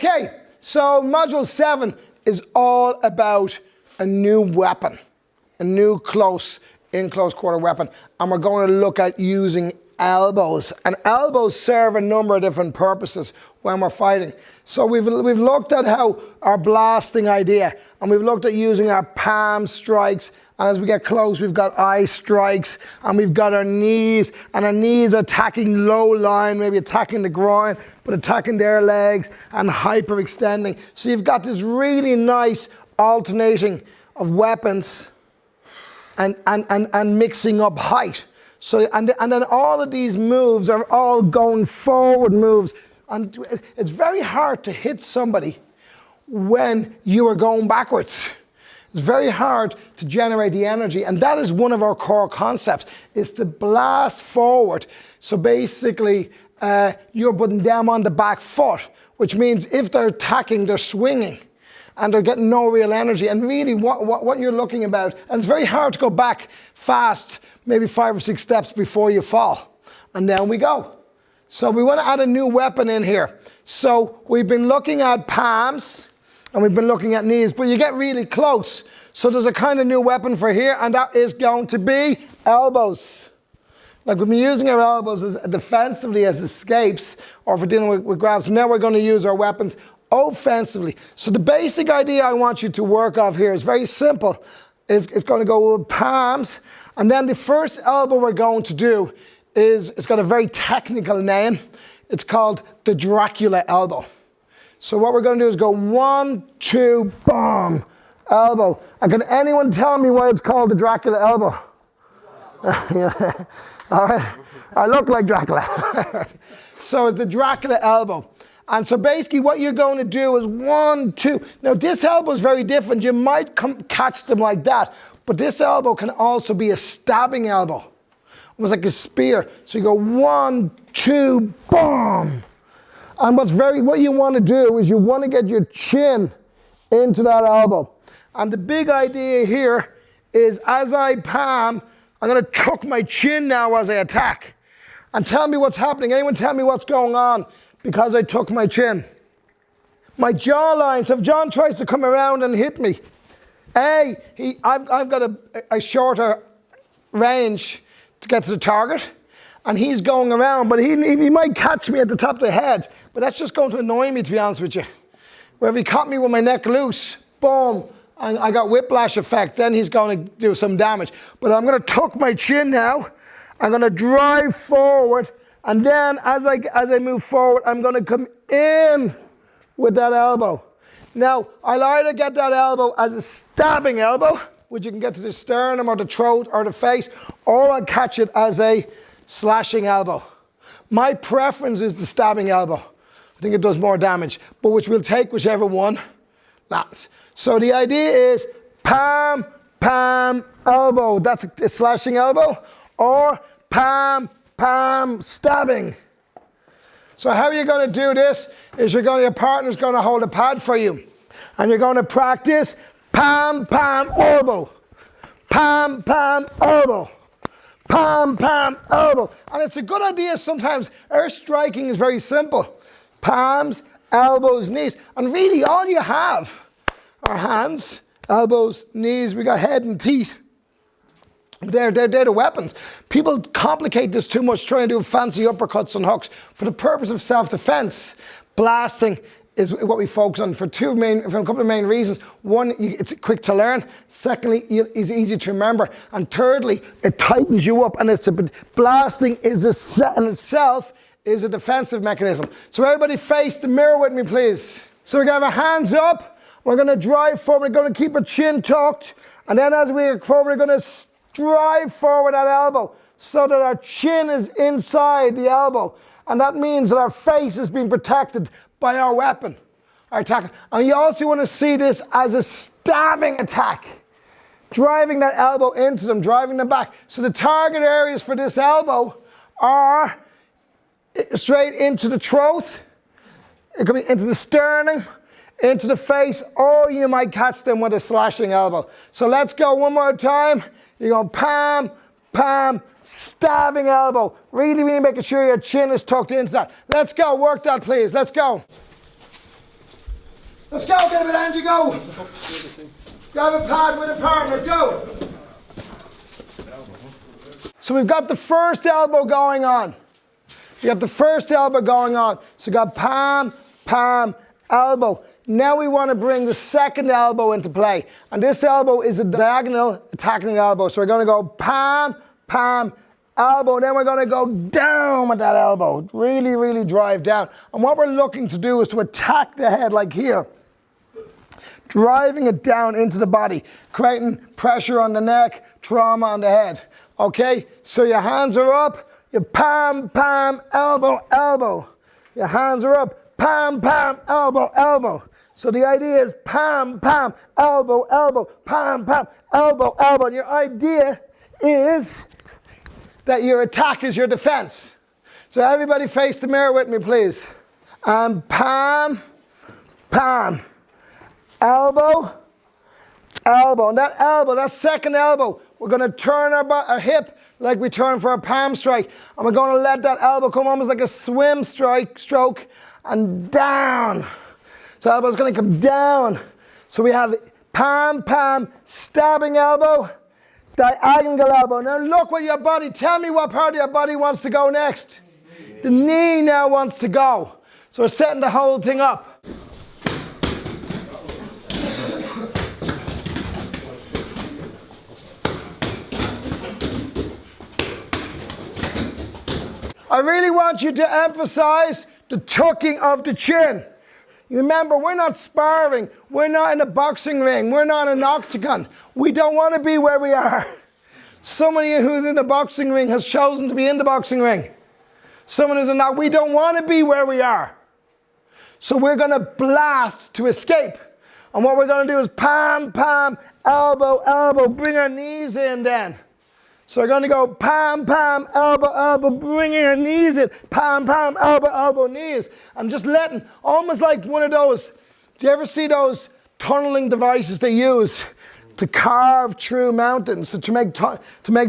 Okay, so module 7 is all about a new weapon, a new in close quarter weapon. And we're going to look at using elbows. And elbows serve a number of different purposes when we're fighting. So we've looked at how our blasting idea, and we've looked at using our palm strikes. And as we get close, we've got eye strikes, and we've got our knees, and our knees attacking low line, maybe attacking the groin, but attacking their legs and hyperextending. So you've got this really nice alternating of weapons and mixing up height. So and then all of these moves are all going forward moves. And it's very hard to hit somebody when you are going backwards. It's very hard to generate the energy, and that is one of our core concepts, is to blast forward. So basically, you're putting them on the back foot, which means if they're attacking, they're swinging, and they're getting no real energy. And really what you're looking about, and it's very hard to go back fast, maybe 5 or 6 steps before you fall. And down we go. So we want to add a new weapon in here. So we've been looking at palms, and we've been looking at knees, but you get really close. So there's a kind of new weapon for here, and that is going to be elbows. Like we've been using our elbows as defensively as escapes, or for dealing with grabs. Now we're going to use our weapons offensively. So the basic idea I want you to work off here is very simple. It's going to go with palms, and then the first elbow we're going to do is, it's got a very technical name. It's called the Dracula elbow. So what we're going to do is go 1, 2, boom, elbow. And can anyone tell me why it's called the Dracula elbow? Yeah. All right, I look like Dracula. So it's the Dracula elbow. And so basically what you're going to do is 1, 2. Now this elbow is very different. You might catch them like that, but this elbow can also be a stabbing elbow. Almost like a spear. So you go 1, 2, boom. And what you want to do is you want to get your chin into that elbow. And the big idea here is as I palm, I'm going to tuck my chin now as I attack. And tell me what's happening. Anyone tell me what's going on because I tuck my chin? My jawline. So if John tries to come around and hit me, I've got a shorter range to get to the target. And he's going around, but he might catch me at the top of the head. But that's just going to annoy me, to be honest with you. Where if he caught me with my neck loose, boom, and I got whiplash effect, then he's going to do some damage. But I'm going to tuck my chin now. I'm going to drive forward. And then as I move forward, I'm going to come in with that elbow. Now, I'll either get that elbow as a stabbing elbow, which you can get to the sternum or the throat or the face, or I'll catch it as a slashing elbow. My preference is the stabbing elbow. I think it does more damage, but we'll take whichever one lands. So the idea is palm, palm, elbow. That's a slashing elbow, or palm, palm, stabbing. So how you're going to do this is your partner's going to hold a pad for you, and you're going to practice palm, palm, elbow, palm, palm, elbow. Palm, palm, elbow. And it's a good idea sometimes. Our striking is very simple. Palms, elbows, knees. And really all you have are hands, elbows, knees. We got head and teeth. They're the weapons. People complicate this too much, trying to do fancy uppercuts and hooks. For the purpose of self-defense, blasting is what we focus on for a couple of main reasons. One, it's quick to learn. Secondly, it's easy to remember. And thirdly, it tightens you up. And blasting in itself is a defensive mechanism. So everybody face the mirror with me, please. So we're going to have our hands up. We're going to drive forward. We're going to keep our chin tucked. And then as we go forward, we're going to drive forward that elbow so that our chin is inside the elbow. And that means that our face is being protected by our weapon, our attack. And you also want to see this as a stabbing attack, driving that elbow into them, driving them back. So the target areas for this elbow are straight into the throat, it could be into the sternum, into the face, or you might catch them with a slashing elbow. So let's go one more time. You go palm, palm, stabbing elbow. Really making sure your chin is tucked into that. Let's go, work that please, let's go. Let's go, give it, Angie, go. Grab a pad with a partner, go. So we've got the first elbow going on. We got the first elbow going on. So we got palm, palm, elbow. Now we want to bring the second elbow into play. And this elbow is a diagonal attacking elbow. So we're going to go palm, palm, elbow. Then we're going to go down with that elbow. Really, really drive down. And what we're looking to do is to attack the head like here. Driving it down into the body. Creating pressure on the neck, trauma on the head. Okay? So your hands are up. Your palm, palm, elbow, elbow. Your hands are up. Palm, palm, elbow, elbow. So the idea is palm, palm, elbow, elbow, palm, palm, elbow, elbow. And your idea is that your attack is your defense. So everybody face the mirror with me, please. And palm, palm, elbow, elbow. And that elbow, that second elbow, we're going to turn our hip like we turn for a palm strike. And we're going to let that elbow come almost like a swim stroke and down. So the elbow's going to come down. So we have palm, palm, stabbing elbow, diagonal elbow. Now look where your body, tell me what part of your body wants to go next. The knee now wants to go. So we're setting the whole thing up. I really want you to emphasize the tucking of the chin. Remember, we're not sparring. We're not in a boxing ring. We're not in an octagon. We don't want to be where we are. Someone who's in the boxing ring has chosen to be in the boxing ring. Someone who's not. We don't want to be where we are. So we're going to blast to escape. And what we're going to do is palm, palm, elbow, elbow. Bring our knees in then. So we're going to go palm, palm, elbow, elbow, bringing your knees in. Palm, palm, elbow, elbow, knees. I'm just letting, almost like one of those, do you ever see those tunneling devices they use to carve through mountains, to make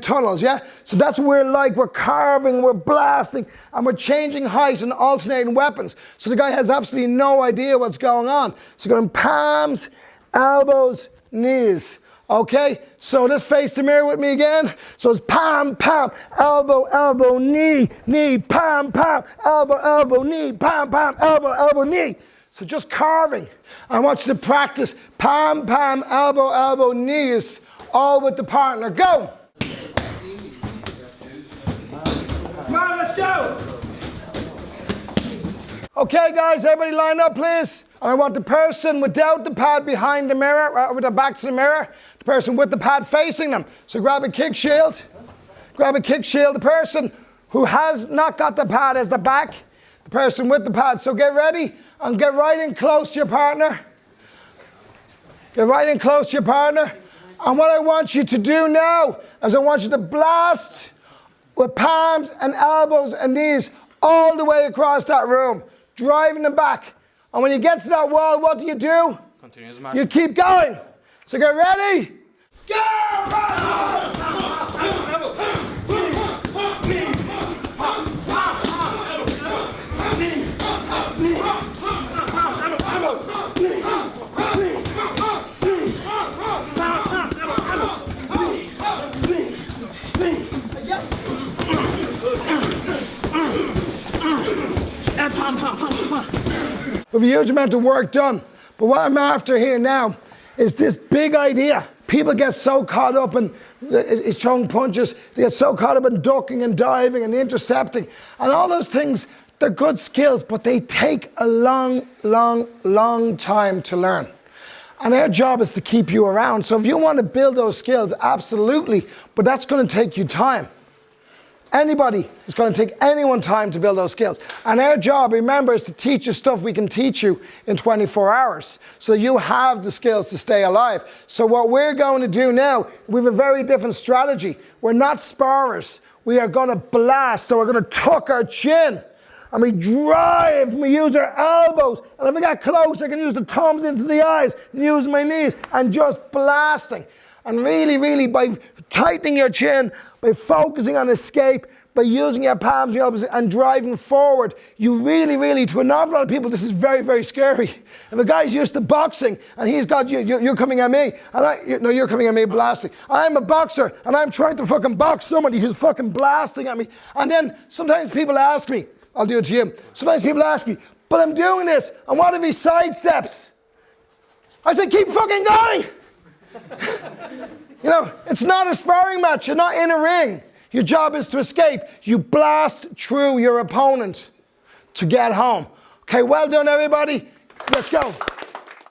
tunnels, yeah? So that's what we're like. We're carving, we're blasting, and we're changing height and alternating weapons. So the guy has absolutely no idea what's going on. So going palms, elbows, knees. Okay, so let's face the mirror with me again. So it's palm, palm, elbow, elbow, knee, knee, palm, palm, elbow, elbow, knee, palm, palm, elbow, elbow, knee. So just carving. I want you to practice palm, palm, elbow, elbow, knees, all with the partner. Go. Come on, let's go. Okay, guys, everybody line up, please. And I want the person without the pad behind the mirror, with their back to the mirror, the person with the pad facing them. So grab a kick shield. Grab a kick shield. The person who has not got the pad as the back, the person with the pad. So get ready and get right in close to your partner. Get right in close to your partner. And what I want you to do now is I want you to blast with palms and elbows and knees all the way across that room, driving them back. And when you get to that wall, what do? Continue smashing. You keep going. So get ready. Go! With a huge amount of work done. But what I'm after here now is this big idea. People get so caught up in throwing punches. They get so caught up in ducking and diving and intercepting. And all those things, they're good skills, but they take a long, long, long time to learn. And our job is to keep you around. So if you want to build those skills, absolutely. But that's going to take you time. Anybody, it's going to take anyone time to build those skills. And our job, remember, is to teach you stuff we can teach you in 24 hours. So you have the skills to stay alive. So what we're going to do now, we have a very different strategy. We're not sparers. We are going to blast. So we're going to tuck our chin. And we drive, and we use our elbows. And if I get close, I can use the thumbs into the eyes, and use my knees, and just blasting. And really, really, by tightening your chin, by focusing on escape, by using your palms and your elbows and driving forward. You really, to an awful lot of people, this is very, very scary. If a guy's used to boxing and he's got you're coming at me, and you're coming at me blasting. I'm a boxer and I'm trying to fucking box somebody who's fucking blasting at me. And then sometimes people ask me, I'll do it to you. Sometimes people ask me, but I'm doing this, and what if he sidesteps? I said, keep fucking going. It's not a sparring match. You're not in a ring. Your job is to escape. You blast through your opponent to get home. Okay, well done, everybody. Let's go.